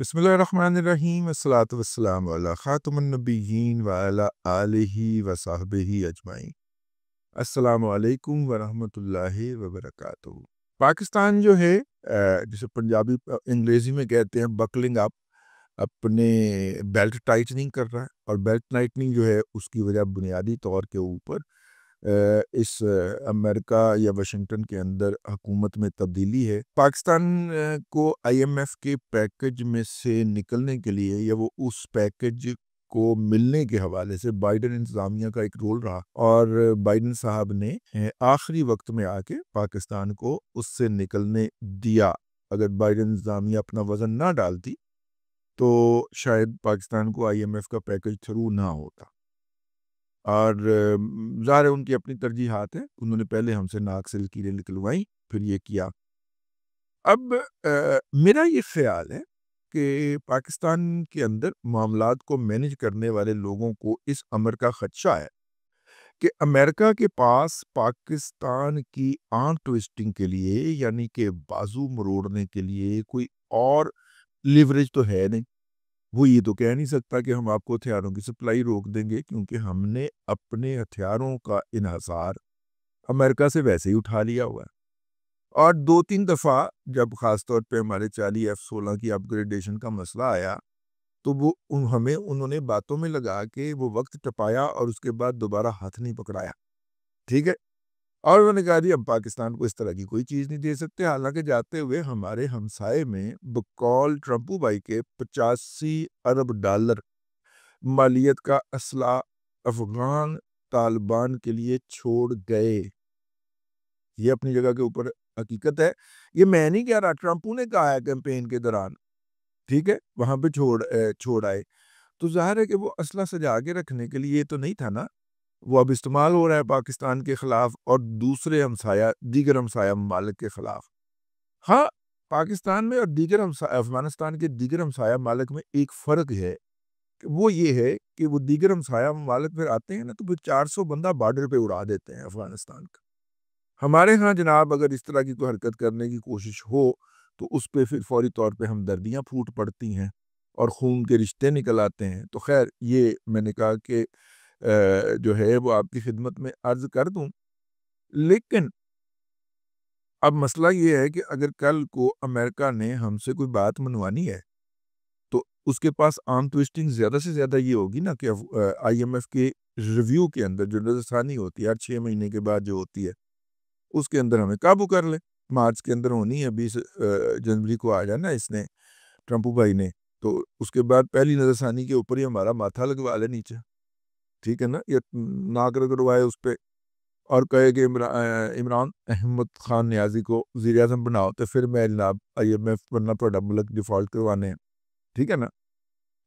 बिस्मिल्लाहिर्रहमानिर्रहीम अस्सलातु वस्सलामु अला खातमुन नबिय्यीन व अला आलिहि व सहबिही अजमाइन। अस्सलामु अलैकुम व रहमतुल्लाहि व बरकातुहू। पाकिस्तान जो है जिसे पंजाबी अंग्रेज़ी में कहते हैं बकलिंग अप, अपने बेल्ट टाइटनिंग कर रहा है और बेल्ट टाइटनिंग जो है उसकी वजह बुनियादी तौर के ऊपर इस अमेरिका या वाशिंगटन के अंदर हुकूमत में तब्दीली है। पाकिस्तान को IMF के पैकेज में से निकलने के लिए या वो उस पैकेज को मिलने के हवाले से बाइडेन इंतज़ामिया का एक रोल रहा और बाइडेन साहब ने आखिरी वक्त में आके पाकिस्तान को उससे निकलने दिया। अगर बाइडेन इंतज़ामिया अपना वज़न ना डालती तो शायद पाकिस्तान को IMF का पैकेज थ्रू ना होता। और ज़ाहिर है उनकी अपनी तरजीहात है, उन्होंने पहले हमसे नाक से लकीरें निकलवाई, फिर ये किया। अब मेरा ये ख़्याल है कि पाकिस्तान के अंदर मामलात को मैनेज करने वाले लोगों को इस अमर का ख़दशा है कि अमेरिका के पास पाकिस्तान की आर्म ट्विस्टिंग के लिए यानी कि बाजू मरोड़ने के लिए कोई और लिवरेज तो है नहीं। वो ये तो कह नहीं सकता कि हम आपको हथियारों की सप्लाई रोक देंगे, क्योंकि हमने अपने हथियारों का इन्हिसार अमेरिका से वैसे ही उठा लिया हुआ है। और 2-3 दफ़ा जब ख़ास तौर पे हमारे चार्ली F-16 की अपग्रेडेशन का मसला आया, तो वो हमें उन्होंने बातों में लगा के वो वक्त टपाया और उसके बाद दोबारा हाथ नहीं पकड़ाया। ठीक है? और उन्होंने कहा जी अब पाकिस्तान को इस तरह की कोई चीज़ नहीं दे सकते। हालांकि जाते हुए हमारे हमसाये में बकौल ट्रंपू भाई के 85 अरब डॉलर मालियत का असला अफगान तालिबान के लिए छोड़ गए। ये अपनी जगह के ऊपर हकीकत है। ये मैं नहीं कह रहा, ट्रंपू ने कहा है कैंपेन के दौरान। ठीक है, वहां पे छोड़ आए। तो जाहिर है कि वो असला सजा के रखने के लिए तो नहीं था ना। वो अब इस्तेमाल हो रहा है पाकिस्तान के खिलाफ और दीगर हमसाया ममालिक के खिलाफ। हाँ, पाकिस्तान में और अफगानिस्तान के दीगर हमसाया ममालिक में एक फ़र्क है, वो ये है कि वो दीगर हमसाया ममालिक फिर आते हैं ना तो फिर 400 बंदा बॉर्डर पे उड़ा देते हैं अफगानिस्तान का। हमारे यहाँ जनाब अगर इस तरह की कोई हरकत करने की कोशिश हो तो उस पे फिर फौरी तौर पे हमदर्दियाँ फूट पड़ती हैं और खून के रिश्ते निकल आते हैं। तो खैर ये मैंने कहा कि जो है वो आपकी खिदमत में अर्ज़ कर दूँ। लेकिन अब मसला ये है कि अगर कल को अमेरिका ने हमसे कोई बात मनवानी है तो उसके पास आर्म ट्विस्टिंग ज़्यादा से ज़्यादा ये होगी ना कि IMF के रिव्यू के अंदर जो नज़रसानी होती है हर 6 महीने के बाद जो होती है, उसके अंदर हमें काबू कर ले। मार्च के अंदर होनी है, 20 जनवरी को आ जाना इसने ट्रंपू भाई ने, तो उसके बाद पहली नज़रसानी के ऊपर ही हमारा माथा लगवा ले नीचे। ठीक है ना? या नाक रगड़वाए उस पे और कहे कि इमरान अहमद खान नियाज़ी को वज़ीर-ए-आज़म बनाओ तो फिर मैं जनाब IMF वरना तुहाडा मुल्क डिफ़ॉल्ट करवाने हैं। ठीक है ना?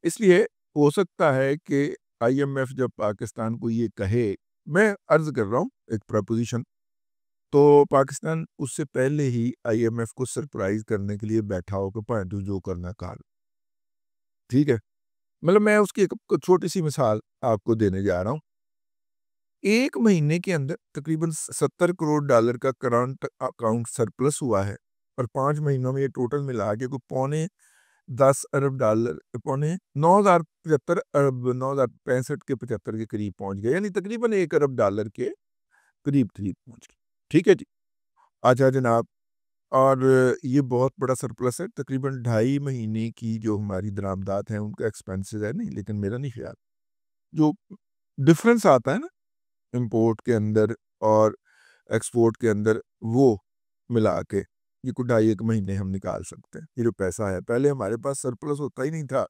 इसलिए हो सकता है कि IMF जब पाकिस्तान को ये कहे, मैं अर्ज़ कर रहा हूँ एक प्रपोज़िशन, तो पाकिस्तान उससे पहले ही IMF को सरप्राइज़ करने के लिए बैठा हो कि भाई तू जो करना कर। ठीक है? मतलब मैं उसकी एक छोटी-सी मिसाल आपको देने जा रहा हूँ। 1 महीने के अंदर तकरीबन 70 करोड़ डॉलर का करंट अकाउंट सरप्लस हुआ है और 5 महीनों में ये टोटल मिला के कोई पौने 10 अरब डॉलर, पौने 9,075 अरब, 9,065 के 75 के करीब पहुंच गए, यानी तकरीबन 1 अरब डॉलर के करीब पहुंच गए। ठीक है जी। अच्छा जनाब, और ये बहुत बड़ा सरप्लस है, तकरीबन 2.5 महीने की जो हमारी दरामदात हैं उनका एक्सपेंसेस है नहीं, लेकिन मेरा नहीं ख्याल जो डिफरेंस आता है ना इंपोर्ट के अंदर और एक्सपोर्ट के अंदर, वो मिला के ये कोई 2.5 महीने हम निकाल सकते हैं। ये जो पैसा है, पहले हमारे पास सरप्लस होता ही नहीं था,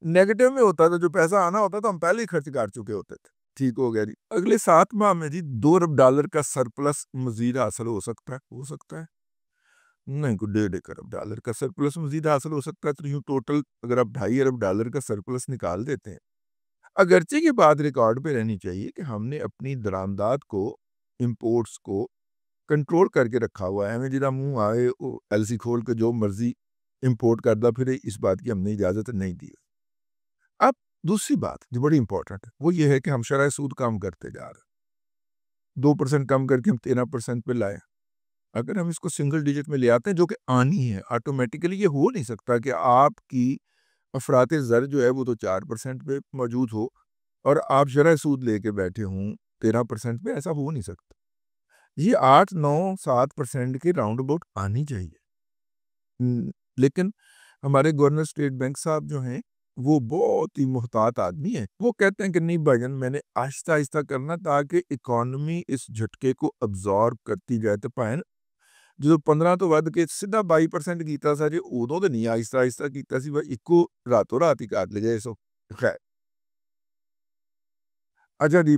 नेगेटिव में होता था। जो पैसा आना होता था हम पहले ही खर्च कर चुके होते थे। ठीक हो गया जी। अगले 7 माह में जी 2 अरब डॉलर का सरप्लस मजीद हासिल हो सकता है। हो सकता है नहीं, कोई 1.5 अरब डॉलर का सरप्लस मजीद हासिल हो सकता है। तो यूँ टोटल अगर आप 2.5 अरब डॉलर का सरप्लस निकाल देते हैं, अगरचे की बात रिकॉर्ड पे रहनी चाहिए कि हमने अपनी दरामदात को, इंपोर्ट्स को कंट्रोल करके रखा हुआ है। हमें जिदा मुंह आए एलसी खोल के जो मर्जी इंपोर्ट करदा फिर, इस बात की हमने इजाज़त नहीं दी। अब दूसरी बात जो बड़ी इंपॉर्टेंट है वो ये है कि हम शरह सूद कम करते जा रहे हैं। 2% कम करके हम 13% पे लाए। अगर हम इसको सिंगल डिजिट में ले आते हैं, जो कि आनी है ऑटोमेटिकली, ये हो नहीं सकता कि आपकी अफरात ज़र जो है वो तो 4% पे मौजूद हो और आप शरह सूद लेके बैठे हों 13% पे, ऐसा हो नहीं सकता। ये 8, 9, 7% के राउंड अबाउट आनी चाहिए। लेकिन हमारे गवर्नर स्टेट बैंक साहब जो हैं, वो बहुत ही मुहतात आदमी हैं। वो कहते हैं कि नहीं भाईजान, मैंने आहिस्ता-आहिस्ता करना ताकि इकॉनमी इस झटके को अब्ज़ॉर्ब करती जाए। ते भाएं ਜਦੋਂ 15 ਤੋਂ ਵੱਧ ਕੇ ਸਿੱਧਾ 22% ਕੀਤਾ ਸੀ ਜੀ, ਉਦੋਂ ਤੇ ਨਹੀਂ ਆਹਿਸਤਾ-ਆਹਿਸਤਾ ਕੀਤਾ ਸੀ, ਬਸ ਇੱਕੋ ਰਾਤੋਂ ਰਾਤ ਹੀ ਕਰ ਲਿਆ ਸੋ खैर। अच्छा जी,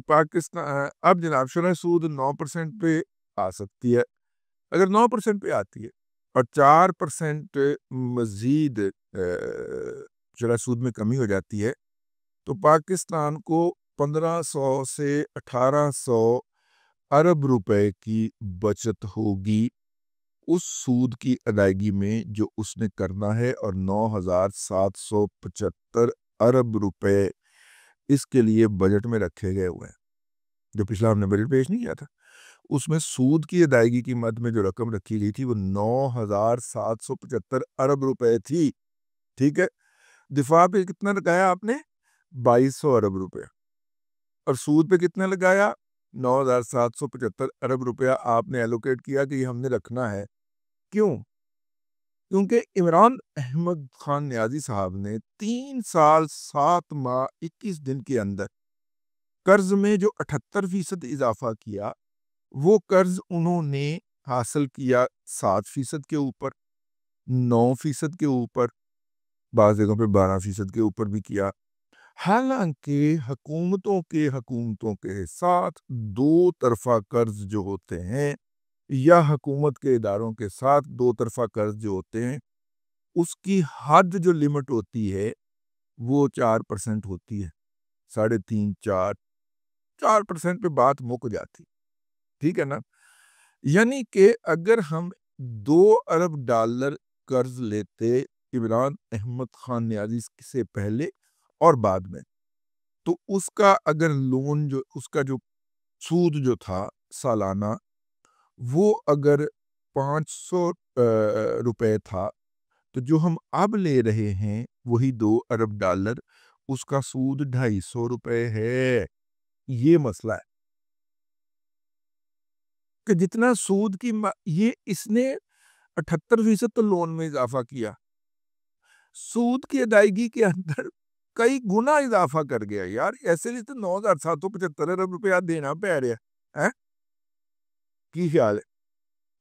अब जनाब शरह सूद 9% पे आ सकती है। अगर 9% पे आती है और 4% मज़ीद शरह सूद में कमी हो जाती है, तो पाकिस्तान को 1500 से 1800 अरब रुपए की बचत होगी उस सूद की अदायगी में जो उसने करना है, और 9,775 अरब रुपए इसके लिए बजट में रखे गए हुए हैं। जो पिछला हमने बजट पेश नहीं किया था, उसमें सूद की अदायगी की मद में जो रकम रखी गई थी वो 9,775 अरब रुपए थी। ठीक है, दिफा पे कितना लगाया आपने? 2200 अरब रुपए। और सूद पे कितना लगाया? 9,775 अरब रुपया आपने एलोकेट किया कि ये हमने रखना है। क्यों? क्योंकि इमरान अहमद खान न्याजी साहब ने 3 साल 7 माह 21 दिन के अंदर कर्ज में जो 78% इजाफा किया, वो कर्ज उन्होंने हासिल किया 7% के ऊपर, 9% के ऊपर, बाज़ जगहों पे 12% के ऊपर भी किया। हालांकि हुकूमतों के साथ दो तरफा कर्ज जो होते हैं, या हुकूमत के इदारों के साथ दो तरफा कर्ज जो होते हैं, उसकी हद जो लिमिट होती है वो 4% होती है। 3.5, 4% पे बात मुक जाती। ठीक है ना? यानी कि अगर हम 2 अरब डॉलर कर्ज लेते इमरान अहमद खान न्याजी से पहले और बाद में, तो उसका अगर लोन जो उसका जो सूद जो था सालाना, वो अगर 500 रुपए था, तो जो हम अब ले रहे हैं वही 2 अरब डॉलर, उसका सूद 250 रुपए है। ये मसला है कि जितना सूद की ये इसने 78% तो लोन में इजाफा किया, सूद की अदायगी के अंदर कई गुना इजाफा कर गया यार। ऐसे लिए तो 9,775 अरब रुपया देना पै रहा है। की ख्याल है?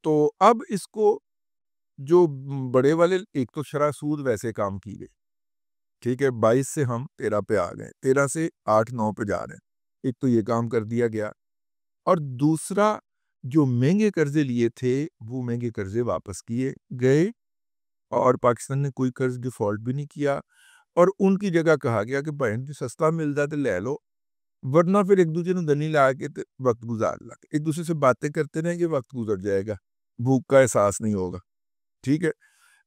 तो अब इसको जो बड़े वाले, एक तो शरह सूद वैसे काम की गई, ठीक है, 22 से हम 13 पे आ गए, 13 से 8-9 पे जा रहे हैं। एक तो ये काम कर दिया गया, और दूसरा जो महंगे कर्जे लिए थे वो महंगे कर्जे वापस किए गए, और पाकिस्तान ने कोई कर्ज डिफॉल्ट भी नहीं किया, और उनकी जगह कहा गया कि भाई जी सस्ता मिलता तो ले लो, वरना फिर एक दूसरे को दनी ला के वक्त गुजार ला के एक दूसरे से बातें करते रहेंगे, वक्त गुजर जाएगा, भूख का एहसास नहीं होगा। ठीक है,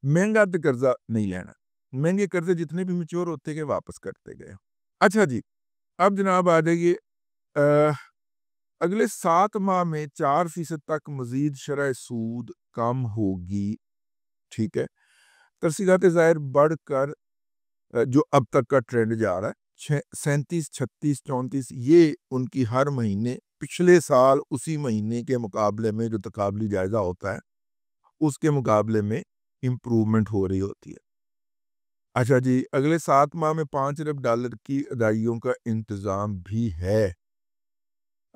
महंगा तो कर्जा नहीं लेना। महंगे कर्जे जितने भी मैच्योर होते गए वापस करते गए। अच्छा जी, अब जनाब आ जाइए, अ, अगले 7 माह में 4% तक मजीद शरह सूद कम होगी। ठीक है, तरसीलात ज़ाहिर बढ़कर जो अब तक का ट्रेंड जा रहा है 37, 36, 34, ये उनकी हर महीने पिछले साल उसी महीने के मुकाबले में जो तकाबली जायजा होता है उसके मुकाबले में इम्प्रूवमेंट हो रही होती है। अच्छा जी, अगले 7 माह में 5 अरब डॉलर की अदाइयों का इंतज़ाम भी है।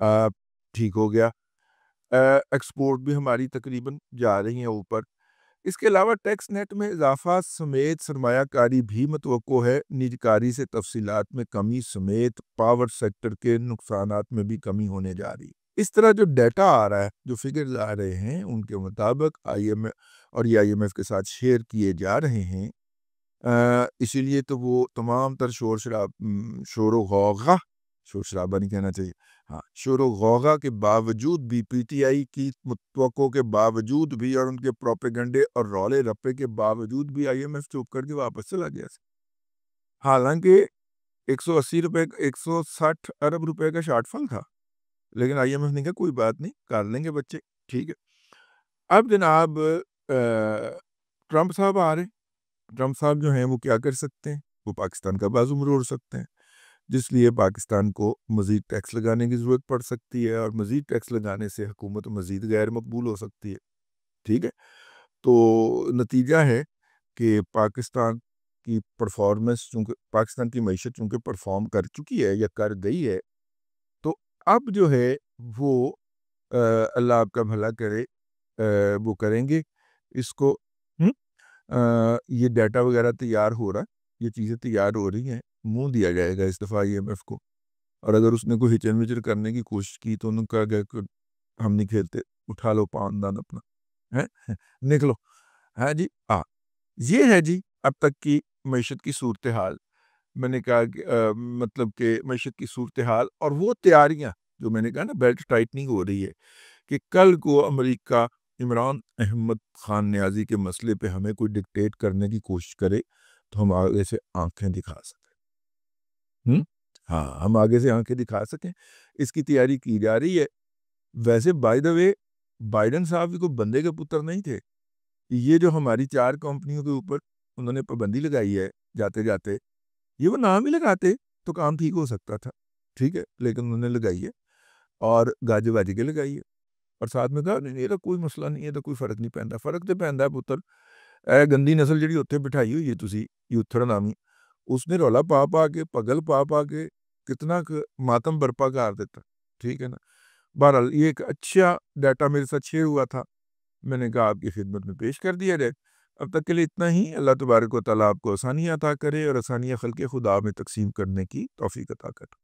अ, ठीक हो गया। एक्सपोर्ट भी हमारी तकरीबन जा रही हैं ऊपर। इसके अलावा टैक्स नेट में इजाफा समेत सरमायाकारी भी मतवक्को है। निजकारी से तफसीलात में कमी समेत पावर सेक्टर के नुकसानात में भी कमी होने जा रही है। इस तरह जो डाटा आ रहा है, जो फिगर्स आ रहे हैं, उनके मुताबिक IMF और ये IMF के साथ शेयर किए जा रहे हैं। इसीलिए तो वो तमाम तर शोर-शराबा नहीं कहना चाहिए, हाँ, शोर-ओ-गौगा के बावजूद भी, PTI की मुतवक्को के बावजूद भी, और उनके प्रोपेगंडे और रौले-रप्पे के बावजूद भी IMF चुप करके वापस चला गया। हालाँकि 180 रुपए 160 अरब रुपए का शॉर्टफॉल था, लेकिन IMF ने कहा कोई बात नहीं, कर लेंगे बच्चे, ठीक है। अब जनाब ट्रंप साहब आ रहे हैं। ट्रंप साहब जो हैं वो क्या कर सकते हैं? वो पाकिस्तान का बाजू मरोड़ सकते हैं, जिसलिए पाकिस्तान को मज़ीद टैक्स लगाने की ज़रूरत पड़ सकती है और मज़ीद टैक्स लगाने से हुकूमत मज़ीद गैर मकबूल हो सकती है। ठीक है? तो नतीजा है कि पाकिस्तान की परफॉर्मेंस, चूँकि पाकिस्तान की मईशत चूँकि परफॉर्म कर चुकी है या कर गई है, तो अब जो है वो अल्लाह आपका भला करे, वो करेंगे इसको। हुँ? ये डाटा वगैरह तैयार हो रहा है, ये चीज़ें तैयार हो रही हैं, मुँह दिया जाएगा इस दफ़ा IMF को। और अगर उसने कोई हिचन-विचन करने की कोशिश की तो उन्होंने कहा गया कि हम नहीं खेलते, उठा लो पान-दान अपना, हैं? निकलो। हाँ जी, हाँ। ये है जी अब तक की मईशत की सूरत-ए-हाल। मैंने कहा कि मतलब कि मईशत की सूरत-ए-हाल और वो तैयारियाँ जो मैंने कहा ना बेल्ट टाइटनिंग हो रही है कि कल को अमेरिका इमरान अहमद खान न्याज़ी के मसले पे हमें कोई डिक्टेट करने की कोशिश करे, तो हम आगे से आँखें दिखा सकें। हुँ? हाँ, हम आगे से आँखें दिखा सकें, इसकी तैयारी की जा रही है। वैसे बाय द वे बाइडेन साहब भी कोई बंदे के पुत्र नहीं थे। ये जो हमारी 4 कंपनियों के ऊपर उन्होंने पाबंदी लगाई है जाते-जाते, ये वो नाम ही लगाते तो काम ठीक हो सकता था। ठीक है? लेकिन उन्होंने लगाई है और गाजे-वाजे के लगाई है और साथ में कहा नहीं, ਇਹਦਾ कोई मसला नहीं, ਇਹਦਾ कोई फ़र्क नहीं पैंदा। फ़र्क तो पैंदा है पुत्तर, ਇਹ गंदी नस्ल ਜਿਹੜੀ ਉੱਥੇ ਬਿਠਾਈ ਹੋਈ ਹੈ ਤੁਸੀਂ, यूथड़ नामी, उसने रौला पा-पा के, पगल पा-पा के कितना क मातम बरपा कर देता। ठीक है ना? बहरहाल ये एक अच्छा डाटा मेरे साथ शेयर हुआ था। मैंने कहा आपकी खिदमत में पेश कर दिया जाए। अब तक के लिए इतना ही। अल्लाह तबारक व तआला आपको आसानियाँ अता करे और आसानियाँ ख़ल्क़े खुदा में तक़सीम करने की तौफ़ीक अता करे।